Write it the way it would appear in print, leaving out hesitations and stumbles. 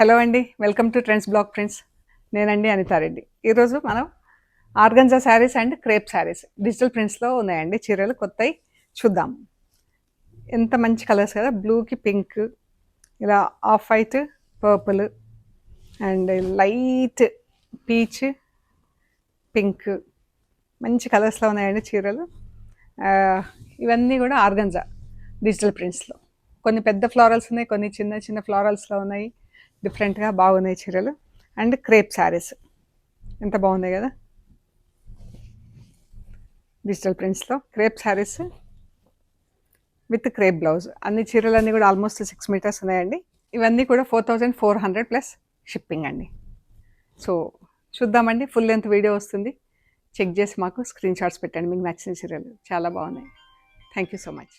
Hello అండి, welcome to trends blog prints. నేనండి అనితారెడ్డి. ఈరోజు మనం organza sarees and crepe sarees digital ప్రింట్స్లో ఉన్నాయండి చీరలు కొత్తవి. చూద్దాం. ఎంత మంచి కలర్స్ కదా, బ్లూకి పింక్, ఇలా off white, purple and light peach, pink, మంచి కలర్స్లో ఉన్నాయండి చీరలు. ఇవన్నీ కూడా ఆర్గంజా డిజిటల్ ప్రింట్స్లో. కొన్ని పెద్ద ఫ్లారల్స్ ఉన్నాయి, కొన్ని చిన్న చిన్న ఫ్లారల్స్లో ఉన్నాయి. డిఫరెంట్గా బాగున్నాయి చీరలు. అండ్ క్రేప్ శారీస్ ఎంత బాగున్నాయి కదా, డిజిటల్ ప్రింట్స్లో crepe sarees with crepe blouse. అన్ని చీరలన్నీ కూడా ఆల్మోస్ట్ 6 మీటర్స్ ఉన్నాయండి. ఇవన్నీ కూడా 4400 ప్లస్ షిప్పింగ్ అండి. సో చూద్దామండి, ఫుల్ లెంత్ వీడియో వస్తుంది. చెక్ చేసి మాకు స్క్రీన్ షాట్స్ పెట్టండి, మీకు నచ్చిన చీరలు చాలా బాగున్నాయి. Thank you so much.